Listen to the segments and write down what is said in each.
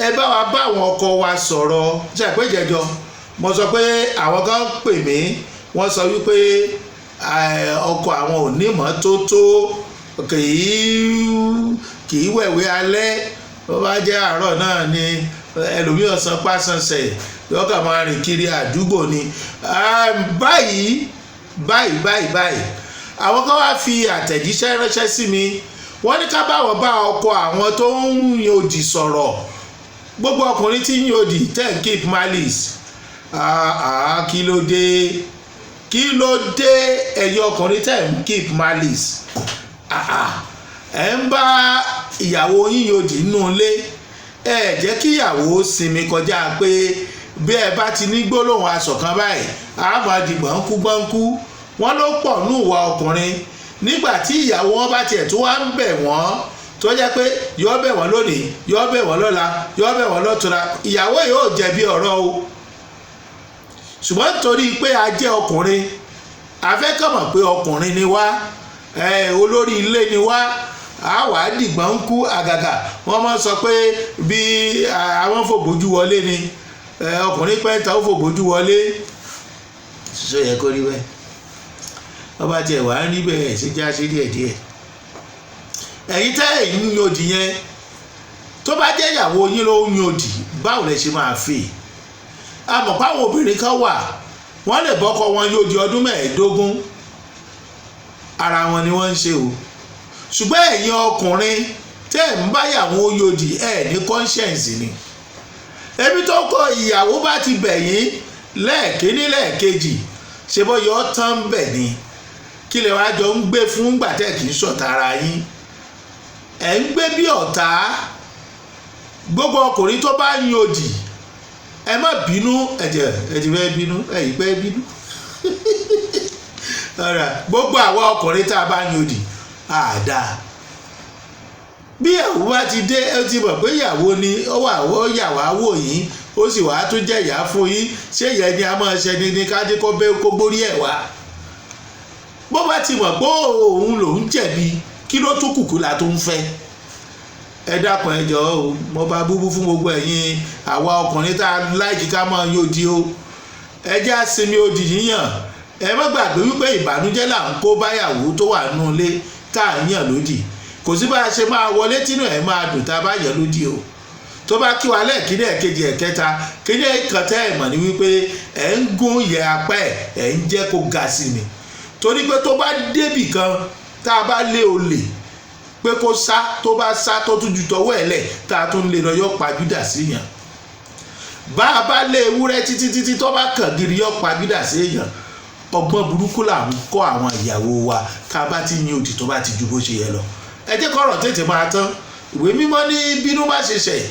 ẹ bá wa bá àwọn ọkọ wa sọ̀rọ̀ ṣe pé jẹjọ mo sọ pé àwọn kan pè mí wọ́n sọ wípé ọkọ àwọn ò ní mọ́tótó kì í wẹ̀wẹ̀ alẹ́ ó bá jẹ́ àárọ̀ náà ni ẹlòmíràn san pásánṣẹ́ yọkà máa rìn kiri àdúgbò ni báyìí àwọn kan wá fi àtẹ̀jíṣẹ́ ránṣẹ́ sí mi wọ́n ní ká báwọn bá ọkọ àwọn tó ń yan òdì sọ̀rọ̀ gbogbo ọkùnrin tí ń yan òdì ten keep malice kí ló dé ẹ̀yin ọkùnrin ten keep malice ẹ̀ ń bá ìyàwó yín yan òdì nínú ilé ẹ jẹ́ kí ìyàwó sinmi kọjá pé bí ẹ bá ti ní gbólóhùn asọ̀kan báyìí àmọ́ àdìgbọ̀n gbọ́nkú wọ́n ló pọ̀ nù wá ọkùnrin nígbà tí ìyàwó wọn bá tiẹ̀ tó wá ń bẹ̀ wọ́n tó jẹ́ pé yọ́ bẹ̀ wọ́n lónìí yọ́ bẹ̀ wọ́n lọ́la yọ́ bẹ̀ wọ́n lọ́túnla ìyàwó yóò jẹ̀bi ọ̀rọ̀ o ṣùgbọ́n nítorí pé a jẹ́ ọkùnrin a fẹ́ kàn mọ̀ pé ọkùnrin ni wá olórí ilé ni wá àwa dìgbọ́n ń kú àgàgà wọ́n máa sọ pé bí àwọn fòbójú wọlé ni ọkùnrin pẹ́ńtà ó fòbójú wọlé ṣe yẹ kó rí bẹ́ẹ̀ wọ́n bá tiẹ̀ wá ń rí bẹ́ẹ̀ ṣe já sí díẹ̀díẹ̀ ẹ̀yin tẹ́ ẹ̀yin ń yòdì yẹn tó bá jẹ́ ìyàwó yín ló ń yòdì báwo lẹ ṣe máa fi àmọ́ páwọn obìnrin kan wà wọ́n lè bọ́kọ wọn yòdì ọdún 15 ara wọn ni wọ́n ń ṣe o ṣùgbọ́n ẹ̀yin ọkùnrin tẹ́ ẹ̀ ń báyàwó yòdì ẹ̀ ní conscience ni ẹbí tó kọ ìyàwó bá ti bẹ̀ yín lẹ́ẹ̀kíní lẹ́ẹ̀kejì ṣe bọ́ yọ tán bẹ̀ ni kí lè wá jọ ń gbé fún gbàtẹ́ kì í ṣọ̀tá ara yín ẹ̀ ń gbé bí ọ̀tá gbogbo ọkùnrin tó bá ń yòdì ẹ má bínú ẹ̀jẹ̀ fẹ́ bínú ẹ̀yìn pẹ́ bínú gbogbo àwọn ọkùnrin tá a bá ń yòdì àdáa bí ìyàwó bá ti dé ẹ ti mọ̀ pé ìyàwó ni ó wà ó yàwó wò yín ó sì wàá tún jẹ́ ìyá fún yín ṣé ìyẹn ni a máa ṣe ni kájí kó gbórí ẹ̀ wá bó bá ti mọ̀ pé òun lòún jẹ̀bi kí ló tún kùkù la tó ń fẹ́ ẹ dákun ẹ jọ̀ọ́ o mo bá búbú fún gbogbo ẹ̀yin àwa ọkùnrin tá a láìkí ká máa yóò di o ẹ jẹ́ àsinmi odi yíyàn ẹ má gbàgbé wípé ìbànújẹ́ là ń kó báyàwó tó wà nù ilé tá à ń yàn lódì kò sí bá a ṣe máa wọlé tínú ẹ̀ máa dùn tá a bá yàn lódì o tó bá kí wa lẹ́ẹ̀kíní ẹ̀kejì ẹ̀kẹta kíní kan tẹ́ ẹ̀ mọ̀ ní wípé ẹ̀ ń gún yẹ apá ẹ̀ ń jẹ́ kó ga sí ni torí pé tó bá débì kan tá a bá lé olè pé kó sá tó bá sá tó tún ju tọwọ́ ẹ̀ lẹ̀ tá a tún lè lọ yọ pàjúdà sí yàn bá a bá lé ewúrẹ́ títí tó bá kàn gírí yọ pàjúdà sí yàn ọgbọ́n burúkú là ń kọ́ àwọn ìyàwó wa ká bá ti yin òdì tó bá ti ju bó ṣe yẹ lọ ẹ jẹ́ kọ́rọ̀ tètè máa tán ìwé mímọ́ ní bínú bá ṣe ṣẹ̀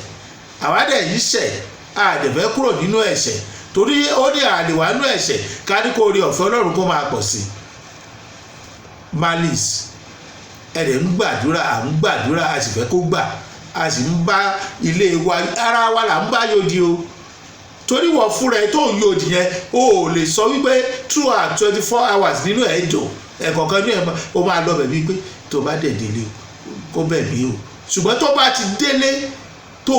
àwádẹ́ yìí ṣẹ̀ àdẹ̀fẹ́ kúrò nínú ẹ̀ṣẹ̀ torí ó ní àlèwà nínú ẹ̀ṣẹ̀ ká ní kó rí ọ̀fẹ́ ọlọ́run kó máa pọ̀ sí malice ẹ̀rẹ̀ ń gbàdúrà à ń gbàdúrà a sì fẹ́ kó gbà a sì ń bá ilé wa ara wa là ń bá yòdì o torí wọ́n fúnra ẹ tó ń yòdì yẹn o ò lè sọ wípé 24 hours nínú ẹ̀ jọ ẹ̀kọ̀ọ̀kan ní ẹ̀ o máa lọ bẹ̀ wípé tó bá dẹ̀ délé o kó bẹ̀ mí o ṣùgbọ́n tó bá ti délé tó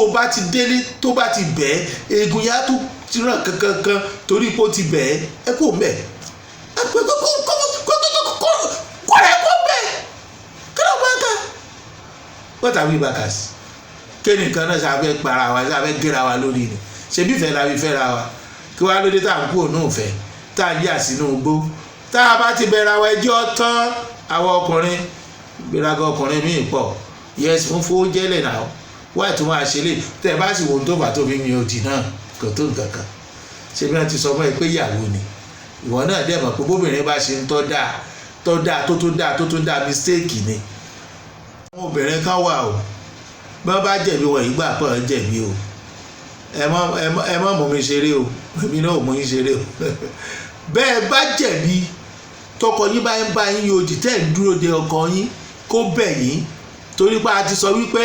bá ti bẹ̀ ẹ́ eegun yá tó ti ràn kankan torí pé ó ti bẹ̀ ẹ́ ẹ kò mẹ́ ẹ pé kó rẹ̀ kó bẹ̀ kí ló bá ká. what are we backers kéènì kan náà ṣàfẹ́ para wa ṣàfẹ́ gẹ́ra wa lórí ni ṣebí ìfẹ́ la fi fẹ́ra wa kí wàá lóde tá à ń kú òun náà fẹ́ tá à ń yà sínú igbó tá a bá ti bẹ̀rẹ̀ àwọn ẹjọ́ tán àwọn ọkùnrin gbéraga ọkùnrin míì pọ̀ yẹs fún fowó jẹ́lẹ̀ náà wáyé tó máa ṣe lè tẹ́ ẹ bá sì wò tó fà tó fi yin òdì náà kò tó nǹkan kan ṣé bí wọ́n ti sọ fún ẹ pé ìyàwó ni ìwọ náà dẹ̀ mọ̀ pé bóbìnrin bá ṣe ń tọ́ dáa mistake ni. àwọn obìnrin kan wà o bí wọ́n bá jẹ̀bi wọ̀nyí gbà pọ̀ ń jẹ̀bi o ẹ má mú mi ṣeré o èmi náà ò mú yín ṣeré o bẹ́ẹ̀ bá jẹ̀bi tọkọ yín bá ń bá yín yòdì tẹ́ ń dúró de ọkọ yín kó bẹ̀ yín torí pé a ti sọ wípé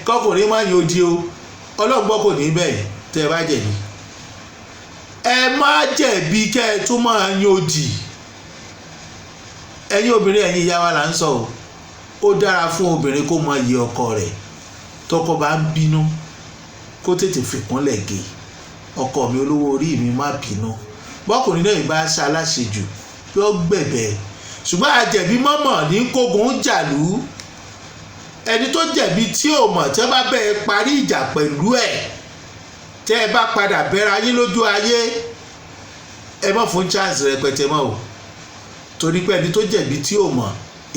kọkùnrin máa yòdì o ọlọ́gbọ́n kò ní bẹ̀ yín tẹ́ ẹ bá jẹ̀bi ẹ má jẹ̀bi kẹ́ ẹ tún máa yòdì ẹ̀yin obìnrin ẹ̀yin ìyá wa là ń sọ o ó dára fún obìnrin kó mọ iye ọkọ rẹ̀ tọkọ bá ń bínú kó tètè fìkúnlẹ̀ gé. Ọkọ mi olówó orí mi má bínú. Bọ́kùnrin náà ìbá ṣe aláṣejù yóò gbẹ̀bẹ̀. Ṣùgbọ́n àjẹ̀bí mọ́mọ́ ní kógun jàlú. Ẹni tó jẹ̀bi tí ò mọ̀ tẹ́ bá bẹ́ẹ̀ parí ìjà pẹ̀lú ẹ̀, tẹ́ ẹ bá padà bẹ́ra yín lójú ayé, ẹ má fún chance rẹpẹtẹ mọ́ o. Torí pé ẹni tó jẹ̀bi tí ò mọ̀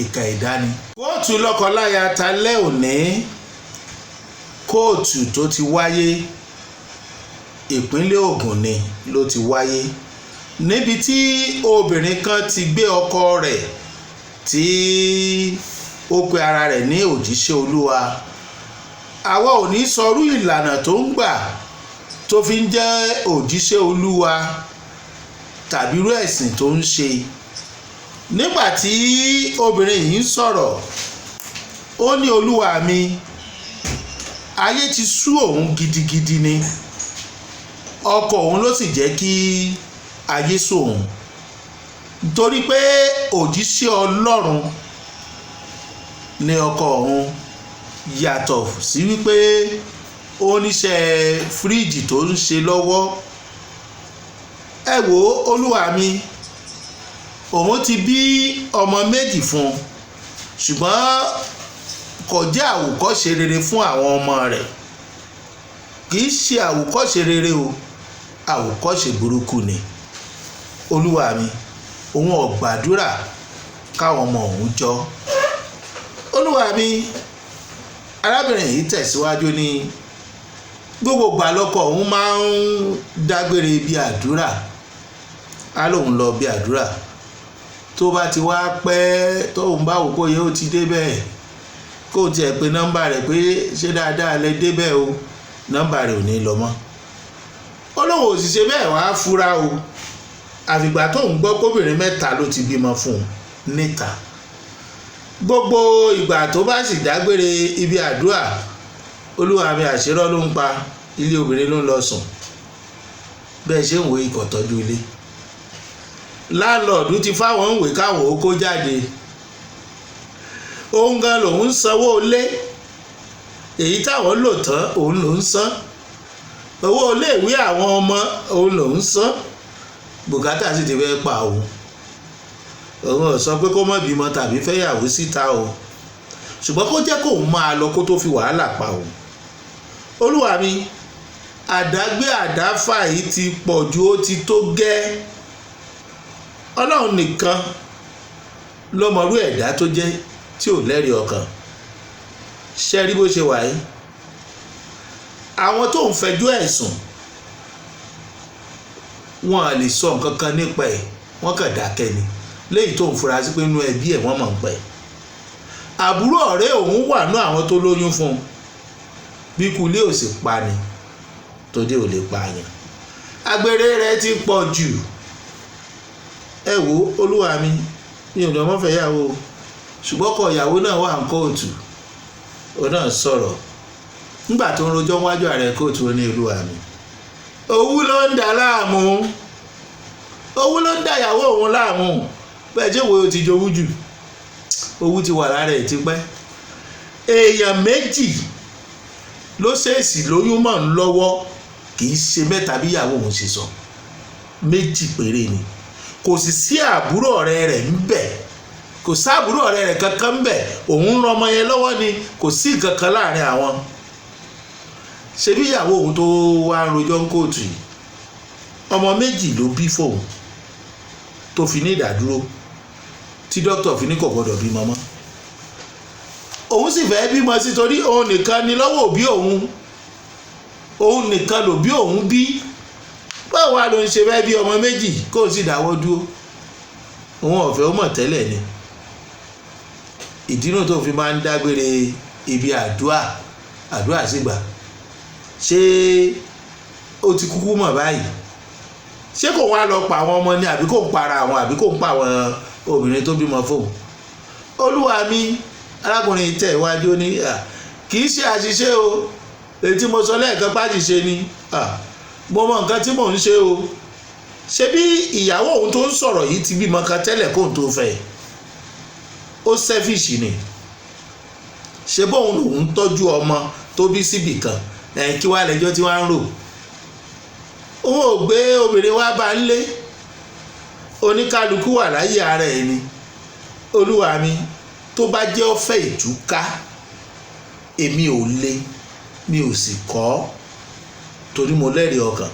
ìkà ẹ̀dá ni. Kóòtù lọ́kọláya talẹ́ òní, kóòtù tó ti wáyé ìpínlẹ̀ Ògùn ni ló ti wáyé, níbi tí obìnrin kan ti gbé ọkọ rẹ̀ tí ó pe ara rẹ̀ ní òjíṣẹ́ Olúwa. Àwa ò ní sọrú ìlànà tó ń gbà tó fi ń jẹ́ òjíṣẹ́ Olúwa tàbí irú ẹ̀sìn tó ń ṣe. Nígbà tí obìnrin yìí ń sọ̀rọ̀, ó ní Olúwa mi, ayé ti sú òun gidigidi ni. Ọkọ òun ló sì jẹ́ kí ayé sú òun. Nítorí pé òjíṣẹ́ Ọlọ́run ní ọkọ òun, yàtọ̀ sí wípé ó níṣẹ́ fíríjì tó ń ṣe lọ́wọ́. Ẹ wò Olúwa mi, òun ti bí ọmọ méjì fún, ṣùgbọ́n kò jẹ́ àwòkọ́ṣe rere fún àwọn ọmọ rẹ̀. Kì í ṣe àwòkọ́ṣe rere o, àwòkọ́ṣe burúkú ni. Olúwa mi, òun ò gbàdúrà káwọn ọmọ òun jọ. Olúwa mi, arábìnrin yìí tẹ̀síwájú ní gbogbo ìgbà lọ́kọ òun máa ń dágbére bí àdúrà. Á lóun lọ bí àdúrà, tó bá ti wá pẹ́ tóun bá wò pé yóò ti débẹ̀, kó tiẹ̀ pé nọ́mbà rẹ̀ pé ṣé dáadáa lẹ débẹ̀ o, nọ́mbà rẹ̀ ò ní lọ mọ́. Olóhùn òṣìṣẹ́ bẹ́ẹ̀ wá fura o, àfìgbà tóun gbọ́ kóbìnrin mẹ́ta ló ti bímọ fún un níta. Gbogbo ìgbà tó bá sì dágbére ibi àdúrà, Olúwa mi àṣírọ́ ló ń pa, ilé obìnrin ló ń lọ sùn. Bẹ́ẹ̀ ṣe ń wo ikọ̀ tọ́jú ilé. Láńlọ́ọ̀dù ti fáwọn ìwé káwọn ó kó jáde. Òun gan lòun ń sanwó ilé, èyí táwọn lò tán òun ló ń san. Owó iléèwé àwọn ọmọ òun ló ń san. Bùkátà sì ti fẹ́ pa òun. Òun ò sọ pé kó má bímọ tàbí fẹ́yàwó síta o, ṣùgbọ́n kó jẹ́ kóun máa lọ kó tó fi wàhálà pa òun. Olúwa mi, àdágbé àdáfà yìí ti pọ̀ ju, ó ti tó gẹ́. Ọlọ́run nìkan ló mọrú ẹ̀dá tó jẹ́ tí ò lẹ́rìí ọkàn. Ṣé rí bó ṣe wà yìí? Àwọn tó ń fẹjọ́ ẹ̀sùn wọn à lè sọ nǹkan kan nípa ẹ̀, wọ́n kàn dákẹ́ ni. Léyìí tó ń fura sí pé inú ẹbí ẹ̀ wọ́n mọ̀ ń pẹ́. Àbúrò ọ̀rẹ́ òun wà ní àwọn tó lóyún fún un. Bí kulé ò sì pa ni, tòde ò lè pààyàn. Agbèrè rẹ̀ ti pọ̀ jù. Ẹ wo Olúwa mi, mi ò ní ọmọ fẹ́ yàwó, ṣùgbọ́n ọkọ ìyàwó náà wà ní kóòtù. Òun náà sọ̀rọ̀ nígbà tó ń rojọ́ wájú ààrẹ kóòtù. Ó ní Olúwa mi, owú ló ń dà láàmú, owú ló ń dà ìyàwó òun láàmú. Bẹ́ẹ̀ jẹ́ wo ti jowú jù, owú ti wà lára ẹ̀ tipẹ́. Èèyàn méjì ló ṣèèṣì lóyún mọ́ ń lọ́wọ́, kì í ṣe mẹ́ta bí ìyàwó òun ṣe sọ. Méjì péré ni. Kò sì sí àbúrò ọ̀rẹ́ rẹ̀ ń bẹ̀, kò sí àbúrò ọ̀rẹ́ rẹ̀ kankan ń bẹ̀. Òun ń ran ọmọ yẹn lọ́wọ́ ni, kò sí nǹkan kan láàrin àwọn. Ṣé bí ìyàwó òun tó wá rojọ́ ń kóòtù yìí, ọmọ méjì ló bí fóun tó fi ní ìdádúró, tí dókítà fi ní kò gbọdọ̀ bímọ mọ́. Òun sì fẹ́ bímọ sí torí òun nìkan ni lọ́wọ́ òbí òun, òun nìkan lòbí òun bí. Báwo ló ń ṣe fẹ́ bí ọmọ méjì kó sì dáwọ́ dúró? Òun ọ̀fẹ́ ó mọ̀ tẹ́lẹ̀ ni. Ìdí náà tó fi máa ń dágbére ibi àdúrà sì gbà. Ṣé ó ti kúkú mọ̀ báyìí? Ṣé kò wá lọ pa àwọn ọmọ ni, àbí kò ń para àwọn, àbí kò ń pa àwọn obìnrin tó bímọ fóun? Olúwa mi, arákùnrin tẹ̀ iwájú ní kì í ṣe àṣìṣe o, èyí tí mo sọ lẹ́ẹ̀kan pàṣìṣe ni. Mo mọ nǹkan tí mò ń ṣe o. Ṣé bí ìyàwó òun tó ń sọ̀rọ̀ yìí ti bímọ kan tẹ́lẹ̀ kóun tó fẹ́? Ó selfish ni. Ṣé bóun lòun tọ́jú ọmọ tó bí síbì kan kí wàá lẹ́jọ́ tí wọ́n ń rò. òun ò gbé obìnrin wá bá ń lé, oníkálukú wà láyé ara ẹ̀ ni. olúwa mi tó bá jẹ́ ọ̀fẹ́ ìtúká èmi ò lé mi ò sì kọ́ torí mo lẹ́rìí ọkàn.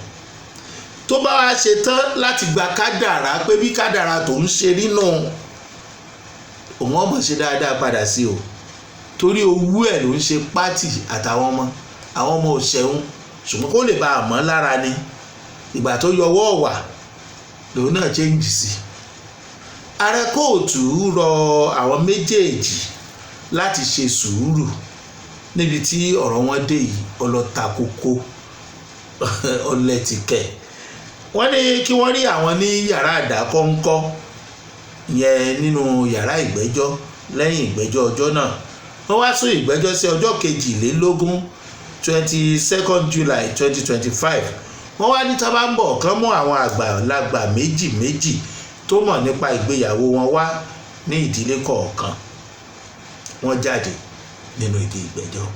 tó bá wá ṣe tán láti gba kádàrá pé bí kádàrá tó ń ṣe rí náà òun ọmọ ṣe dáadáa padà sí o, torí owó ẹ̀ ló ń ṣe pátì àtàwọn ọmọ òṣèlú, ṣùgbọ́n kó lè bá a mọ́ lára ni. ìgbà tó yọwọ́ ọ̀wà lòun náà change sí. ààrẹ kóòtù rọ àwọn méjèèjì láti ṣe sùúrù níbi tí ọ̀rọ̀ wọn dé yìí ọlọ́ta kókó ọlẹ́tìkẹ́. wọ́n ní kí wọ́n rí àwọn ní yàrá àdákọ́ńkọ́ yẹn nínú yàrá ìgbẹ́jọ́ lẹ́yìn ìgbẹ́jọ́ ọjọ́ náà. wọ́n wá sún ìgbẹ́jọ́ sí ọjọ́ 22 22nd July 2025. wọ́n wá ní tábà ń bọ̀ kán mú àwọn àgbàlagbà méjì tó mọ̀ nípa ìgbéyàwó wọn wá ní ìdílé kọ̀ọ̀kan. wọ́n jáde nínú ibi ìgbẹ́jọ́.